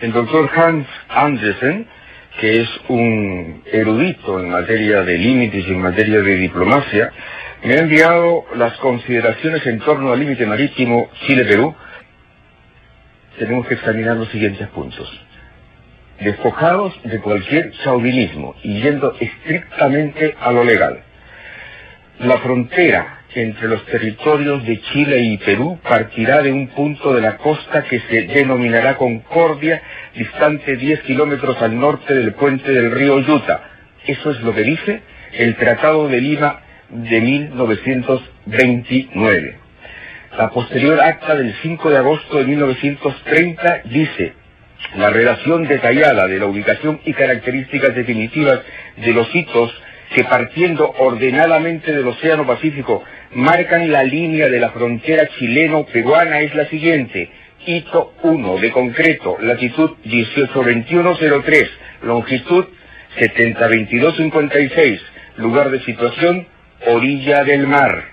El doctor Hans Andersen, que es un erudito en materia de límites y en materia de diplomacia, me ha enviado las consideraciones en torno al límite marítimo Chile-Perú. Tenemos que examinar los siguientes puntos. Despojados de cualquier chauvinismo y yendo estrictamente a lo legal. La frontera entre los territorios de Chile y Perú partirá de un punto de la costa que se denominará Concordia, distante 10 kilómetros al norte del puente del río Yuta. Eso es lo que dice el Tratado de Lima de 1929. La posterior acta del 5 de agosto de 1930 dice: la relación detallada de la ubicación y características definitivas de los hitos que partiendo ordenadamente del Océano Pacífico marcan la línea de la frontera chileno-peruana es la siguiente. Hito 1 de concreto, latitud 182103, longitud 702256, lugar de situación, orilla del mar.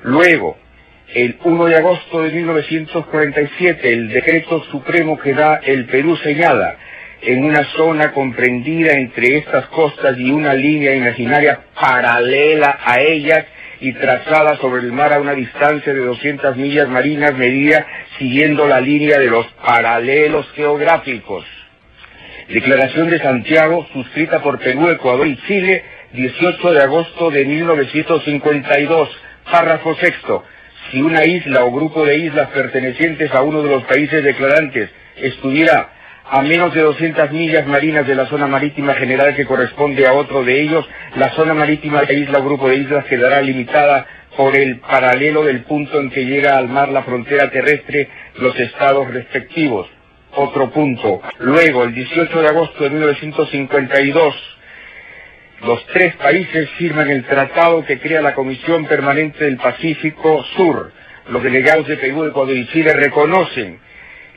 Luego, el 1 de agosto de 1947, el decreto supremo que da el Perú señala: en una zona comprendida entre estas costas y una línea imaginaria paralela a ellas y trazada sobre el mar a una distancia de 200 millas marinas medida siguiendo la línea de los paralelos geográficos. Declaración de Santiago, suscrita por Perú, Ecuador y Chile, 18 de agosto de 1952, párrafo sexto. Si una isla o grupo de islas pertenecientes a uno de los países declarantes estuviera a menos de 200 millas marinas de la zona marítima general que corresponde a otro de ellos, la zona marítima de la isla o grupo de islas quedará limitada por el paralelo del punto en que llega al mar la frontera terrestre los estados respectivos. Otro punto. Luego, el 18 de agosto de 1952, los tres países firman el tratado que crea la Comisión Permanente del Pacífico Sur. Los delegados de Perú, Ecuador y Chile reconocen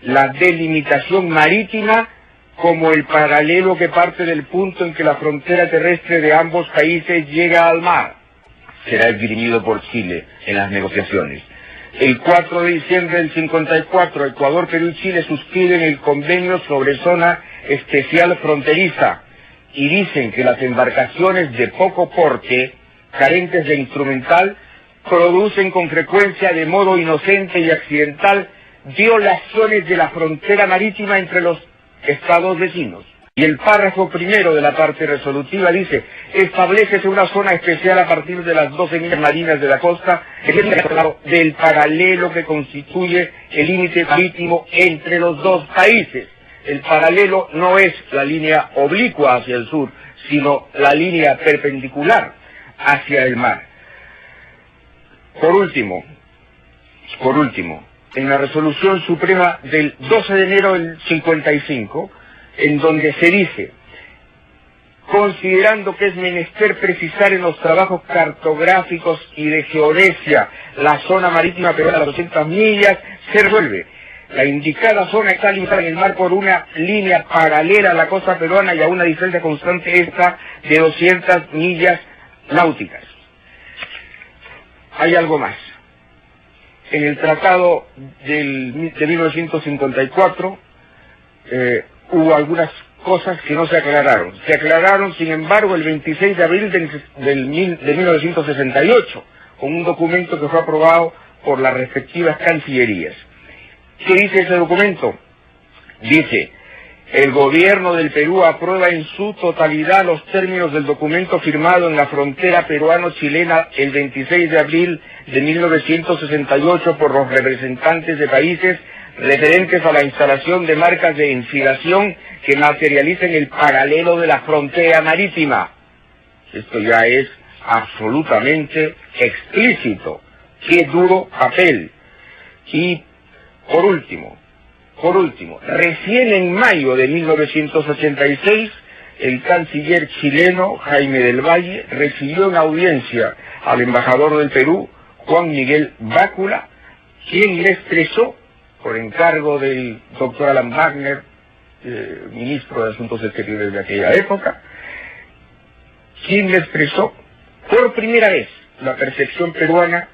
la delimitación marítima como el paralelo que parte del punto en que la frontera terrestre de ambos países llega al mar. Será esgrimido por Chile en las negociaciones. El 4 de diciembre del 54, Ecuador, Perú y Chile suscriben el convenio sobre zona especial fronteriza y dicen que las embarcaciones de poco porte, carentes de instrumental, producen con frecuencia de modo inocente y accidental violaciones de la frontera marítima entre los estados vecinos. Y el párrafo primero de la parte resolutiva dice: establécese una zona especial a partir de las 12 millas marinas de la costa del paralelo que constituye el límite marítimo entre los dos países. El paralelo no es la línea oblicua hacia el sur, sino la línea perpendicular hacia el mar. Por último, en la resolución suprema del 12 de enero del 55, en donde se dice: considerando que es menester precisar en los trabajos cartográficos y de geodesia la zona marítima peruana de las 200 millas, se resuelve. La indicada zona está limitada en el mar por una línea paralela a la costa peruana y a una distancia constante esta de 200 millas náuticas. Hay algo más. En el tratado de 1954 hubo algunas cosas que no se aclararon. Se aclararon, sin embargo, el 26 de abril de 1968, con un documento que fue aprobado por las respectivas cancillerías. ¿Qué dice ese documento? Dice: el gobierno del Perú aprueba en su totalidad los términos del documento firmado en la frontera peruano-chilena el 26 de abril de 1968 por los representantes de países referentes a la instalación de marcas de enfilación que materialicen el paralelo de la frontera marítima. Esto ya es absolutamente explícito. ¡Qué duro papel! Y por último, recién en mayo de 1986, el canciller chileno Jaime del Valle recibió en audiencia al embajador del Perú, Juan Miguel Bácula, quien le expresó, por encargo del doctor Alan Wagner, ministro de Asuntos Exteriores de aquella época, quien le expresó por primera vez la percepción peruana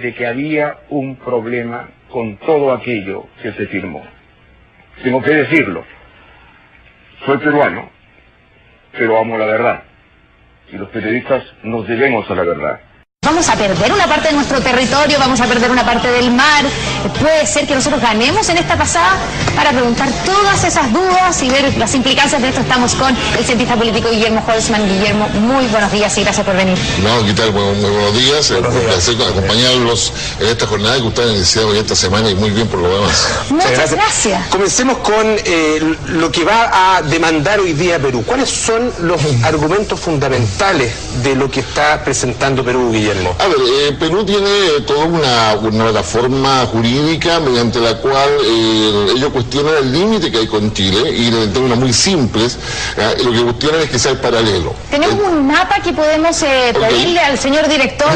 de que había un problema con todo aquello que se firmó. tengo que decirlo. Soy peruano, pero amo la verdad. Y los periodistas nos debemos a la verdad. Vamos a perder una parte de nuestro territorio, vamos a perder una parte del mar. Puede ser que nosotros ganemos en esta pasada. Para preguntar todas esas dudas y ver las implicancias de esto, estamos con el cientista político Guillermo Holzman. Guillermo, muy buenos días y gracias por venir. No, ¿qué tal? Muy buenos días. Un placer acompañarlos en esta jornada que ustedes han iniciado hoy esta semana y muy bien por lo demás. Muchas gracias. Comencemos con lo que va a demandar hoy día Perú. ¿Cuáles son los argumentos fundamentales de lo que está presentando Perú, Guillermo? A ver, Perú tiene toda una plataforma jurídica mediante la cual ellos cuestionan el límite que hay con Chile y en términos muy simples lo que cuestionan es que sea el paralelo. Tenemos un mapa que podemos pedirle al señor director,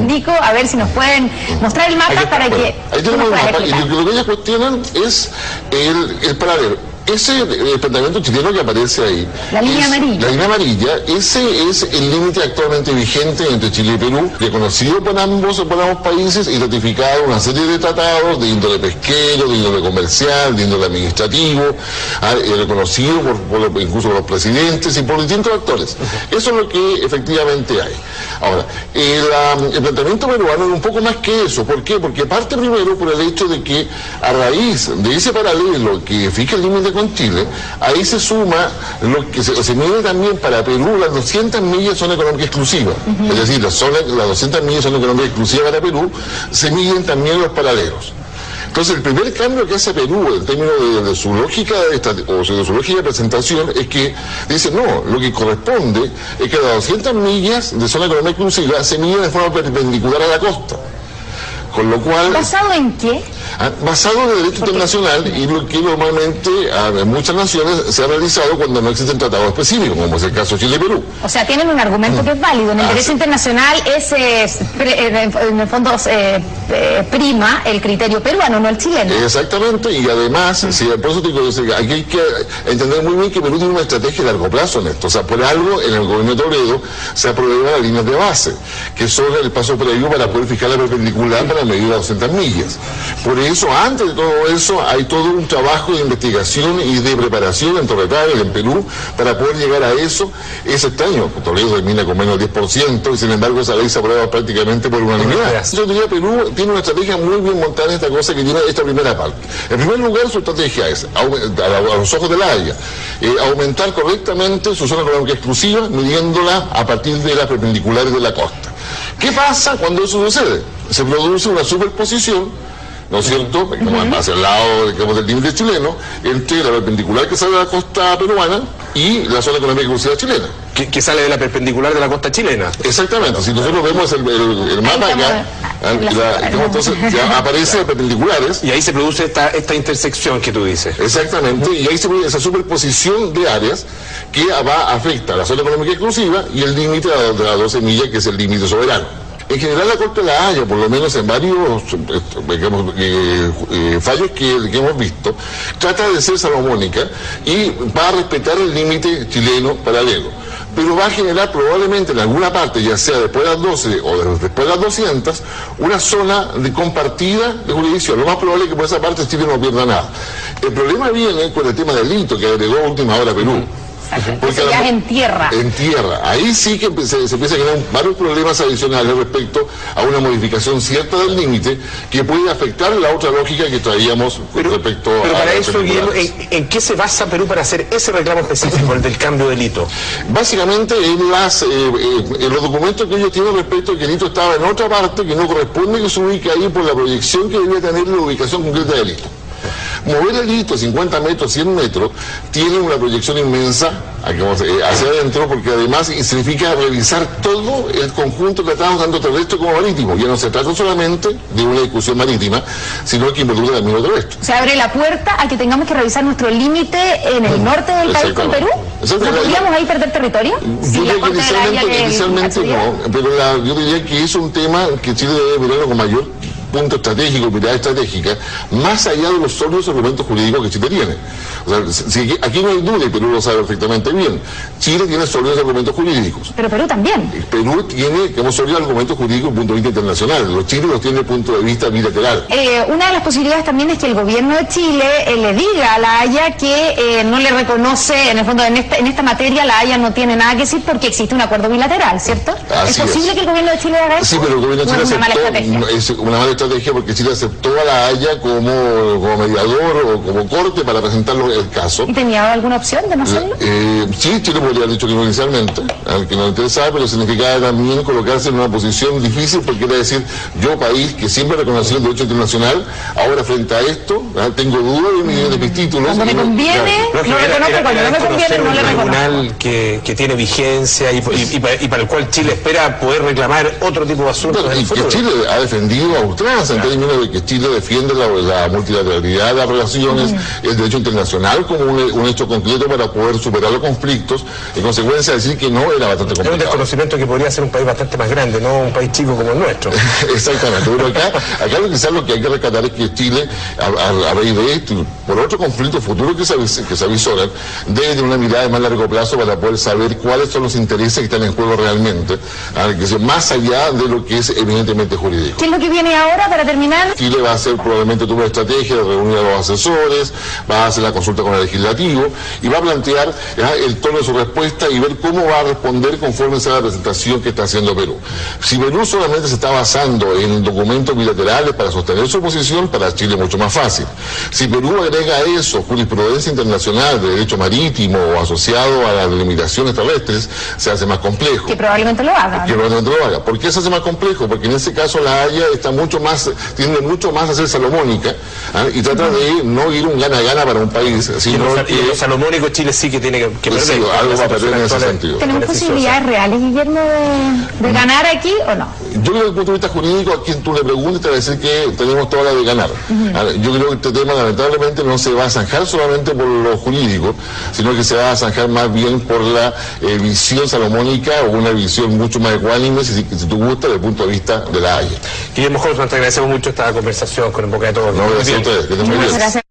Nico, a ver si nos pueden mostrar el mapa para que... Ahí tenemos el mapa y lo que ellos cuestionan es el paralelo. Ese planteamiento chileno que aparece ahí, la línea amarilla. La línea amarilla, ese es el límite actualmente vigente entre Chile y Perú, reconocido por ambos países y ratificado una serie de tratados de índole pesquero, de índole comercial, de índole administrativo, reconocido incluso por los presidentes y por distintos actores. Eso es lo que efectivamente hay. Ahora, el planteamiento peruano es un poco más que eso. ¿Por qué? Porque parte primero por el hecho de que a raíz de ese paralelo que fija el límite con Chile, ahí se suma lo que se mide también para Perú las 200 millas de zona económica exclusiva. Es decir, las 200 millas de zona económica exclusiva para Perú se miden también los paralelos. Entonces, el primer cambio que hace Perú en términos de su lógica de su lógica de presentación es que dice, no, lo que corresponde es que las 200 millas de zona económica exclusiva se miden de forma perpendicular a la costa. Con lo cual... ¿Basado en qué? Basado en el derecho internacional y lo que normalmente en muchas naciones se ha realizado cuando no existen tratados específicos, como es el caso de Chile y Perú. O sea, tienen un argumento que es válido. En el derecho internacional en el fondo prima el criterio peruano, no el chileno. Exactamente, y además, por eso te digo, aquí hay que entender muy bien que Perú tiene una estrategia a largo plazo en esto. O sea, por algo en el gobierno de Toledo se aprobaron las líneas de base, que son el paso previo para poder fijar la perpendicular para medir las 200 millas. Por eso, antes de todo eso, hay todo un trabajo de investigación y de preparación en Torre Tabel, en Perú, para poder llegar a eso. Es extraño, Toledo termina con menos del 10%, y sin embargo esa ley se aprueba prácticamente por unanimidad. Yo diría que Perú tiene una estrategia muy bien montada en esta cosa que tiene esta primera parte. En primer lugar, su estrategia es, a los ojos de la Haya, aumentar correctamente su zona económica exclusiva, midiéndola a partir de las perpendiculares de la costa. ¿Qué pasa cuando eso sucede? Se produce una superposición, ¿no es cierto?, hacia el lado, digamos, del límite chileno, entre la perpendicular que sale de la costa peruana y la zona económica exclusiva chilena. Que sale de la perpendicular de la costa chilena. Exactamente, si nosotros vemos el mapa acá, entonces ya aparece perpendiculares. Y ahí se produce esta intersección que tú dices. Exactamente, y ahí se produce esa superposición de áreas que afecta a la zona económica exclusiva y el límite de las 12 millas, que es el límite soberano. En general, la Corte de la Haya, por lo menos en varios fallos que hemos visto, trata de ser salomónica y va a respetar el límite chileno paralelo. Pero va a generar probablemente en alguna parte, ya sea después de las 12 o después de las 200, una zona de compartida de jurisdicción. Lo más probable es que por esa parte Chile no pierda nada. El problema viene con el tema del hito que agregó a última hora Perú. Porque ya es en tierra. En tierra. Ahí sí que se empiezan a generar varios problemas adicionales respecto a una modificación cierta del límite que puede afectar la otra lógica que traíamos respecto a... Pero para eso, Guillermo, ¿en qué se basa Perú para hacer ese reclamo específico, el del cambio del hito? Básicamente en los documentos que ellos tienen respecto a que el hito estaba en otra parte que no corresponde que se ubique ahí por la proyección que debía tener la ubicación concreta del hito. Mover el hito 50 metros, 100 metros, tiene una proyección inmensa hacia adentro, porque además significa revisar todo el conjunto de tratados, tanto terrestre como marítimo. Ya no se trata solamente de una discusión marítima, sino que involucra también lo terrestre. Se abre la puerta a que tengamos que revisar nuestro límite en el norte del país con Perú. ¿No podríamos ahí perder territorio? Yo diría que inicialmente no, pero yo diría que es un tema que Chile debe mirarlo con mayor punto estratégico, mirada estratégica, más allá de los sólidos argumentos jurídicos que Chile tiene. O sea, aquí no hay duda, y Perú lo sabe perfectamente bien. Chile tiene sólidos argumentos jurídicos. Pero Perú también. Perú tiene, sólidos argumentos jurídicos desde un punto de vista internacional. Los chiles los tiene desde el punto de vista bilateral. Una de las posibilidades también es que el gobierno de Chile le diga a La Haya que no le reconoce, en el fondo, en esta materia La Haya no tiene nada que decir porque existe un acuerdo bilateral, ¿cierto? Así ¿Es posible que el gobierno de Chile haga eso? Sí, pero el gobierno de Chile es una mala estrategia. es una mala estrategia porque Chile aceptó a La Haya como mediador o como corte para presentar el caso. ¿Y tenía alguna opción de no hacerlo? Sí, Chile podría haber dicho que no inicialmente, al que no le interesaba, pero significaba también colocarse en una posición difícil porque era decir, yo país que siempre reconoció el derecho internacional, ahora frente a esto, tengo dudas de mis títulos. Cuando me conviene, no reconozco, cuando no me conviene, no le reconozco. Un tribunal que tiene vigencia y para el cual Chile espera poder reclamar otro tipo de asuntos en el futuro. Que Chile ha defendido a ultranza en términos de que Chile defiende la multilateralidad de las relaciones, el derecho internacional como un hecho concreto para poder superar los conflictos. En consecuencia, decir que no era bastante complicado. Es un desconocimiento que podría ser un país bastante más grande, no un país chico como el nuestro. Exactamente, pero acá quizás lo que hay que rescatar es que Chile, a raíz de esto, por otro conflicto futuro que se avisoran, debe de una mirada de más largo plazo para poder saber cuáles son los intereses que están en juego realmente, más allá de lo que es evidentemente jurídico. ¿Qué es lo que viene ahora para terminar? Chile va a hacer probablemente una estrategia de reunir a los asesores, va a hacer la consulta con el legislativo y va a plantear el tono de su respuesta y ver cómo va a responder conforme sea la presentación que está haciendo Perú. Si Perú solamente se está basando en documentos bilaterales para sostener su posición, para Chile es mucho más fácil. Si Perú agrega a eso jurisprudencia internacional de derecho marítimo o asociado a las delimitaciones terrestres, se hace más complejo. Que probablemente lo haga. Que probablemente lo haga. ¿Por qué se hace más complejo? Porque en ese caso La Haya tiende mucho más a ser salomónica y trata de no ir un gana-gana para un país. Sino y los salomónicos Chile sí que tiene que perder. Sí, algo va a perder en ese sentido. ¿Tenemos posibilidades reales, Guillermo, de ganar aquí o no? Yo creo que desde el punto de vista jurídico, a quien tú le preguntes te va a decir que tenemos toda la de ganar. Yo creo que este tema lamentablemente no se va a zanjar solamente por lo jurídico, sino que se va a zanjar más bien por la visión salomónica o una visión mucho más ecuánime, si tú gusta, desde el punto de vista de La Haya. Guillermo Holtzman, te agradecemos mucho esta conversación con En Boca de Todos. No, gracias a ustedes. Que estén muy bien. Gracias.